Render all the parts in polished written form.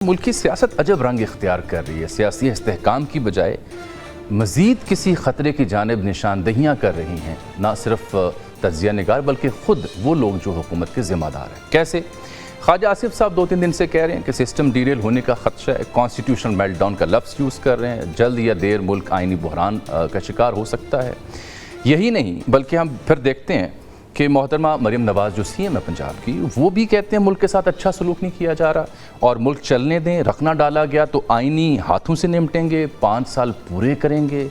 मुल्क की सियासत अजब रंग इख्तियार कर रही है। सियासी इस्तेहकाम की बजाय मज़ीद किसी ख़तरे की जानिब निशानदहियाँ कर रही हैं, ना सिर्फ तज्ज़िया निगार बल्कि ख़ुद वो लोग जो हुकूमत के ज़िम्मेदार हैं। कैसे? ख्वाजा आसिफ साहब 2-3 दिन से कह रहे हैं कि सिस्टम डीरेल होने का खदशा है, कॉन्स्टिट्यूशनल मेल्टडाउन का लफ्ज़ यूज़ कर रहे हैं, जल्द या देर मुल्क आइनी बहरान का शिकार हो सकता है। यही नहीं बल्कि हम फिर देखते हैं कि मोहतरमा मरियम नवाज़ जो CM है पंजाब की, वो भी कहते हैं मुल्क के साथ अच्छा सलूक नहीं किया जा रहा और मुल्क चलने दें, रखना डाला गया तो आइनी हाथों से निपटेंगे, 5 साल पूरे करेंगे।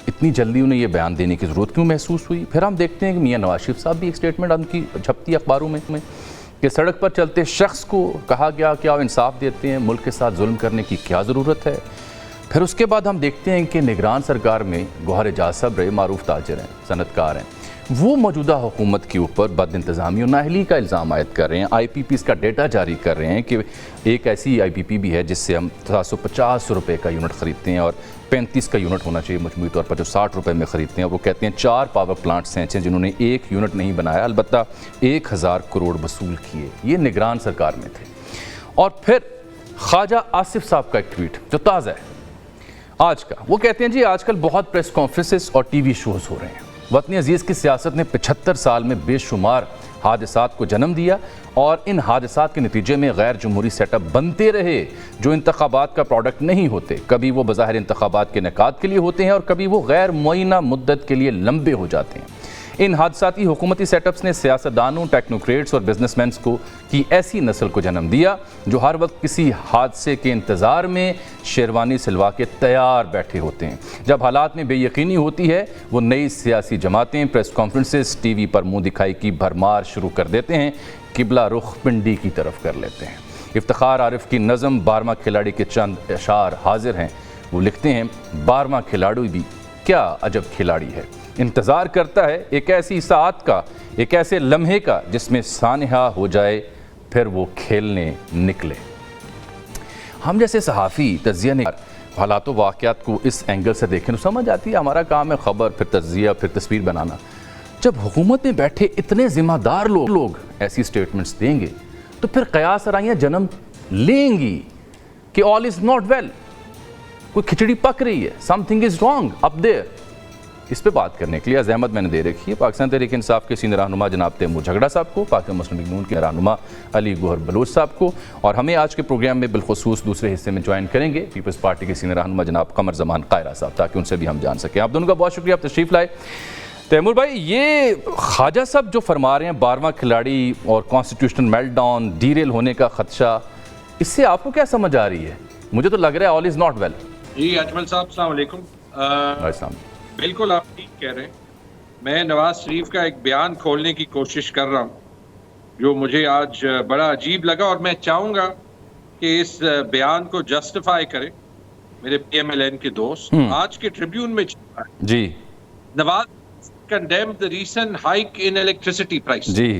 इतनी जल्दी उन्हें ये बयान देने की ज़रूरत क्यों महसूस हुई? फिर हम देखते हैं कि मियां नवाज शरीफ साहब भी एक स्टेटमेंट उनकी छपती अखबारों में कि सड़क पर चलते शख्स को कहा गया कि आप इंसाफ देते हैं, मुल्क के साथ जुल्म करने की क्या ज़रूरत है। फिर उसके बाद हम देखते हैं कि निगरान सरकार में गौहर एजाज साहब रहे, मारूफ ताजिर हैं, सनतकार हैं, वो मौजूदा हुकूमत के ऊपर बद इंतज़ामी और नाअहली का इल्ज़ाम आयद कर रहे हैं। IPPs का डेटा जारी कर रहे हैं कि एक ऐसी IPP भी है जिससे हम 750 रुपये का यूनिट ख़रीदते हैं और 35 का यूनिट होना चाहिए मजमूई तौर पर, जो 60 रुपये में ख़रीदते हैं। और वो कहते हैं 4 पावर प्लांट्स हैं जिन्होंने एक यूनिट नहीं बनाया, अलबत्ता 1000 करोड़ वसूल किए। ये निगरान सरकार में थे। और फिर ख्वाजा आसिफ साहब का एक ट्वीट जो ताज़ा है आज का, वो कहते हैं जी आजकल बहुत प्रेस कॉन्फ्रेंसेस और TV शोज़ हो रहे हैं। वतन अजीज़ की सियासत ने 75 साल में बेशुमार हादसात को जन्म दिया और इन हादसात के नतीजे में गैर जमहूरी सेटअप बनते रहे जो इंतखाबात का प्रोडक्ट नहीं होते। कभी वो बज़ाहिर इंतखाबात के इनेकाद के लिए होते हैं और कभी वो गैर मुअय्यना मुद्दत के लिए लंबे हो जाते हैं। इन हादसाती हुकूमती सेटअप्स ने सियासतदानों, टेक्नोक्रेट्स और बिजनेसमैन की ऐसी नस्ल को जन्म दिया जो हर वक्त किसी हादसे के इंतज़ार में शेरवानी सिलवा के तैयार बैठे होते हैं। जब हालात में बेयकीनी होती है वो नई सियासी जमातें प्रेस कॉन्फ्रेंसेस, TV पर मुँह दिखाई की भरमार शुरू कर देते हैं, किबला रुख पिंडी की तरफ कर लेते हैं। इफ्तिखार आरिफ की नज़म 12वां खिलाड़ी के चंद अशार हाजिर हैं। वो लिखते हैं, 12वां खिलाड़ी भी क्या अजब खिलाड़ी है, इंतज़ार करता है एक ऐसी साथ का, एक ऐसे लम्हे का जिसमें सानिहा हो जाए, फिर वो खेलने निकले। हम जैसे सहाफ़ी तज्ज़िया निगार हालात व वाक़यात को इस एंगल से देखें तो समझ आती है हमारा काम है खबर, फिर तज्ज़िया, फिर तस्वीर बनाना। जब हुकूमत में बैठे इतने ज़िम्मेदार लोग ऐसी स्टेटमेंट्स देंगे तो फिर क़यास आराइयाँ जन्म लेंगी कि ऑल इज़ नॉट वेल, कोई खिचड़ी पक रही है, something is wrong up there. इस पे बात करने के लिए अज़हमत मैंने दे रखी है पाकिस्तान तहरीक इंसाफ के सीनियर रहनुमा जनाब तैमूर झगड़ा साहब को, पाकिस्तान मुस्लिम लीग नून के रहनुमा अली गौहर बलोच साहब को, और हमें आज के प्रोग्राम में बिलखुसूस दूसरे हिस्से में ज्वाइन करेंगे पीपल्स पार्टी के सीनियर रहनुमा जनाब कमर जमान कायरा साहब, ताकि उनसे भी हम जान सकें। आप दोनों का बहुत शुक्रिया, आप तशरीफ़ लाए। तैमूर भाई, ये ख्वाजा साहब जो फरमा रहे हैं 12वां खिलाड़ी और कॉन्स्टिट्यूशनल मेल्टडाउन, डीरेल होने का खदशा, इससे आपको क्या समझ आ रही है? मुझे तो लग रहा है ऑल इज़ नॉट वेल। जी अजमल साहब, अस्सलाम वालेकुम। बिल्कुल आप ठीक कह रहे हैं। मैं नवाज शरीफ का एक बयान खोलने की कोशिश कर रहा हूँ जो मुझे आज बड़ा अजीब लगा, और मैं चाहूँगा कि इस बयान को जस्टिफाई करें मेरे PMLN के दोस्त। आज के ट्रिब्यून में जी Nawaz condemned the recent hike in electricity price. जी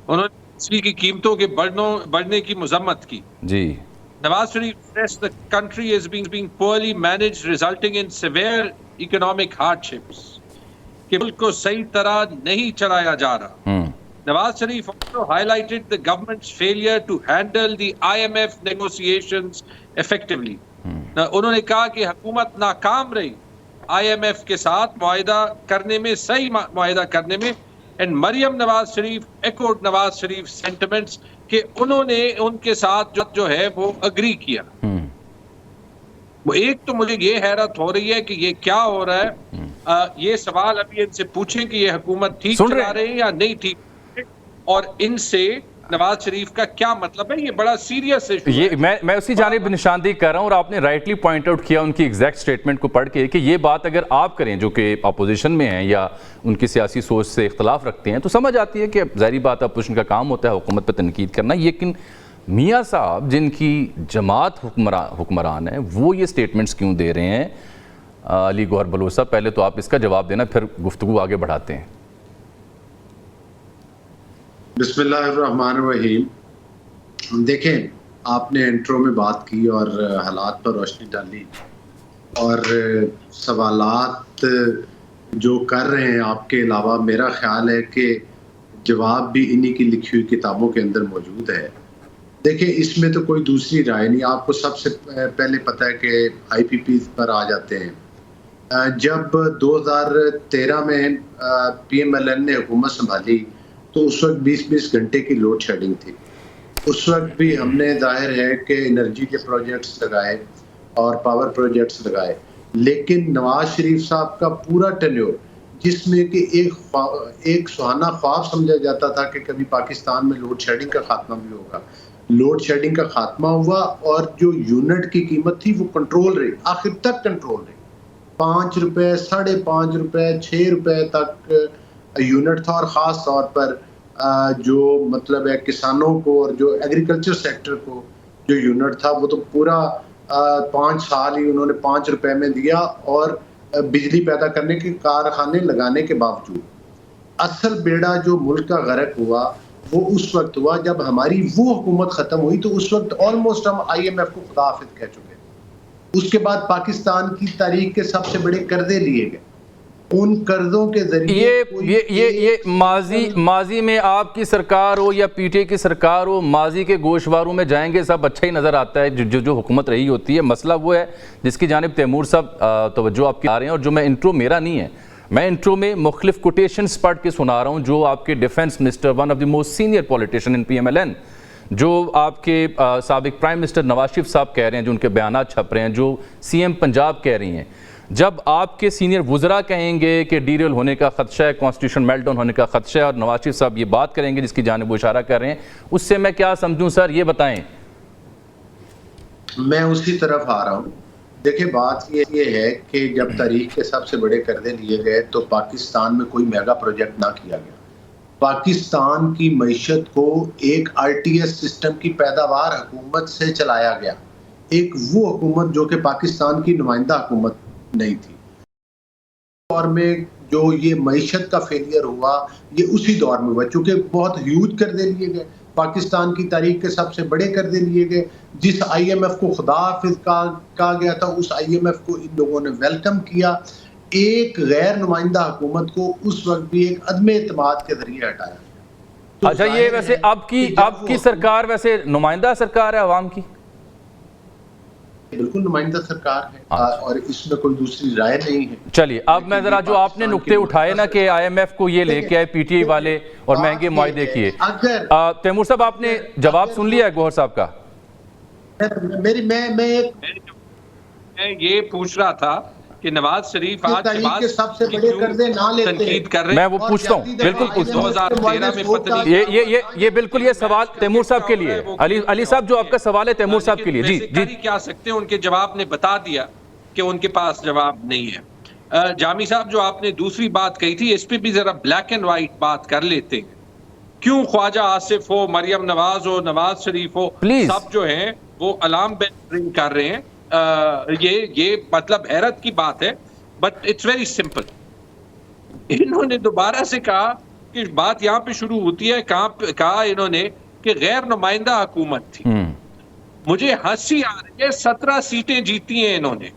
उन्होंने बिजली की कीमतों के बढ़ने की मजम्मत की। जी Nawaz Sharif stressed the country is being poorly managed, resulting in severe economic hardships. कि मुल्क को सही तरह नहीं चलाया जा रहा। Nawaz Sharif also highlighted the government's failure to handle the IMF negotiations effectively. उन्होंने कहा कि हुकूमत नाकाम रही IMF के साथ मुआहिदा करने में, सही मुआहिदा करने में। And Maryam Nawaz Sharif echoed Nawaz Sharif sentiments कि उन्होंने उनके साथ जो है वो अग्री किया। वो एक तो मुझे ये हैरत हो रही है कि ये क्या हो रहा है। ये सवाल अभी इनसे पूछें कि ये हुकूमत ठीक चला रहे हैं या नहीं ठीक, और इनसे नवाज शरीफ का क्या मतलब है। ये बड़ा सीरियस इशू है। मैं उसी जानिब निशानदेही कर रहा हूँ, और आपने राइटली पॉइंट आउट किया उनकी एग्जैक्ट स्टेटमेंट को पढ़ के कि ये बात अगर आप करें जो कि अपोजिशन में हैं या उनकी सियासी सोच से इख्तलाफ रखते हैं तो समझ आती है कि ज़ाहिर बात अपोजिशन का काम होता है हुकूमत पर तनकीद करना। लेकिन मियाँ साहब जिनकी जमात हुक्मरान है वो ये स्टेटमेंट्स क्यों दे रहे हैं? अली गौहर बलोच साहब, पहले तो आप इसका जवाब देना, फिर गुफ्तगू आगे बढ़ाते हैं। बिस्मिल्लाहिर्रहमानिर्रहीम। देखें, आपने इंट्रो में बात की और हालात पर रोशनी डाली, और सवालात जो कर रहे हैं आपके अलावा मेरा ख्याल है कि जवाब भी इन्हीं की लिखी हुई किताबों के अंदर मौजूद है। देखिए, इसमें तो कोई दूसरी राय नहीं। आपको सबसे पहले पता है कि आईपीपी पर आ जाते हैं। जब 2013 में पीएमएलएन ने हुकूमत संभाली तो उस वक्त 20-20 घंटे की लोड शेडिंग थी। उस वक्त भी हमने जाहिर है कि एनर्जी के प्रोजेक्ट्स लगाए और पावर प्रोजेक्ट्स लगाए, लेकिन नवाज शरीफ साहब का पूरा टेन्योर, जिसमें कि एक सुहाना ख्वाब समझा जाता था कि कभी पाकिस्तान में लोड शेडिंग का खात्मा भी होगा, लोड शेडिंग का खात्मा हुआ और जो यूनिट की कीमत थी वो कंट्रोल रही, आखिर तक कंट्रोल रही। 5 रुपए, 5.5 रुपए, 6 रुपए तक यूनिट था। और ख़ास तौर पर जो मतलब है किसानों को और जो एग्रीकल्चर सेक्टर को जो यूनिट था वो तो पूरा 5 साल ही उन्होंने 5 रुपए में दिया, और बिजली पैदा करने के कारखाने लगाने के बावजूद। असल बेड़ा जो मुल्क का गर्क हुआ वो उस वक्त हुआ जब हमारी वो हुकूमत ख़त्म हुई, तो उस वक्त ऑलमोस्ट हम IMF को खुदा हाफिज कह चुके थे। उसके बाद पाकिस्तान की तारीख के सबसे बड़े कर्जे लिए गए। उन कर्जों के जरिए ये माजी में आपकी सरकार हो या पीटीआई की सरकार हो, माजी के गोशवारों में जाएंगे सब अच्छा ही नज़र आता है जो हुकूमत रही होती है। मसला वो है जिसकी जानिब तैमूर साहब तवज्जो आपकी आ रहे हैं, और जो मैं इंट्रो मेरा नहीं है, मैं इंट्रो में मुख्तलिफ कोटेशंस पढ़ के सुना रहा हूँ जो आपके defence minister, one of the most senior politician in PMLN, जो आपके साबिक प्राइम मिनिस्टर नवाज शरीफ साहब कह रहे हैं, जो उनके बयानात छप रहे हैं, जो CM पंजाब कह रही हैं। जब आपके सीनियर वुज़रा कहेंगे कि डीरेल होने का खदशा है, कॉन्स्टिट्यूशन मेल्टडाउन होने का खदशा है, और नवाज शरीफ साहब ये बात करेंगे जिसकी जानिब वो इशारा कर रहे हैं, उससे मैं क्या समझूं सर, ये बताएं। मैं उसी तरफ आ रहा हूँ। देखिए, बात ये है कि जब तारीख के सबसे बड़े कर्जे लिए गए तो पाकिस्तान में कोई मेगा प्रोजेक्ट ना किया गया। पाकिस्तान की मईशत को एक RTS सिस्टम की पैदावार हुकूमत से चलाया गया, एक वो हुकूमत जो कि पाकिस्तान की नुमाइंदा हुकूमत नहीं थी। दौर में जो ये मईशत का फेलियर हुआ ये उसी दौर में हुआ, चूंकि बहुत ह्यूज कर्जे लिए गए, पाकिस्तान की तारीख के सबसे बड़े कर्जे लिए गए। जिस IMF को खुदा हाफिज कहा गया था, उस IMF को इन लोगों ने वेलकम किया। एक गैर नुमाइंदा हुकूमत को उस वक्त भी एक अदम एतमाद के जरिए हटाया। तो अच्छा, ये वैसे आपकी सरकार वैसे नुमाइंदा सरकार है अवाम की? बिल्कुल नुमाइंदा सरकार है और इसमें कोई दूसरी राय नहीं है। चलिए, अब मैं जरा जो आपने नुक्ते उठाए ना कि IMF को ये लेके आए PTI वाले और महंगे मुआहदे किए, तैमूर साहब आपने जवाब सुन लिया है गौहर साहब का? मैं ये पूछ रहा था कि नवाज शरीफ आज के सबसे बड़े कर्जे ना लेते हैं। मैं वो पूछता हूँ, बिल्कुल पूछता हूँ। 2013 में पत्नी ये बिल्कुल ये सवाल तैमूर साहब के लिए, अली साहब जो आपका सवाल है तैमूर साहब के लिए। जी जी, क्या सकते हैं, उनके जवाब ने बता दिया कि उनके पास जवाब नहीं है। जामी साहब, जो आपने दूसरी बात कही थी, इस पे भी जरा ब्लैक एंड व्हाइट बात कर लेते हैं। क्यों ख्वाजा आसिफ हो, मरियम नवाज हो, नवाज शरीफ हो, सब जो है वो अलार्म बेल रिंग कर रहे हैं। ये मतलब हैरत की बात है, बट इट्स वेरी सिंपल। इन्होंने दोबारा से कहा कि बात यहाँ पे शुरू होती है, कहा इन्होंने कि गैर नुमाइंदा हुकूमत थी। मुझे हंसी आ रही है, 17 सीटें जीती हैं इन्होंने।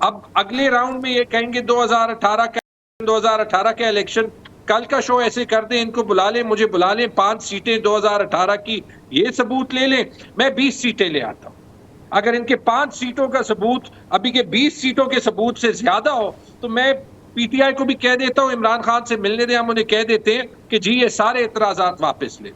अब अगले राउंड में ये कहेंगे 2018 का इलेक्शन, कल का शो ऐसे कर दें, इनको बुला लें, मुझे बुला लें, 5 सीटें 2018 की, ये सबूत ले लें, मैं 20 सीटें ले आता हूं। अगर इनके 5 सीटों का सबूत अभी के 20 सीटों के सबूत से ज्यादा हो तो मैं PTI को भी कह देता हूं, इमरान खान से मिलने दें, हम उन्हें कह देते हैं कि जी ये सारे एतराजात वापस ले।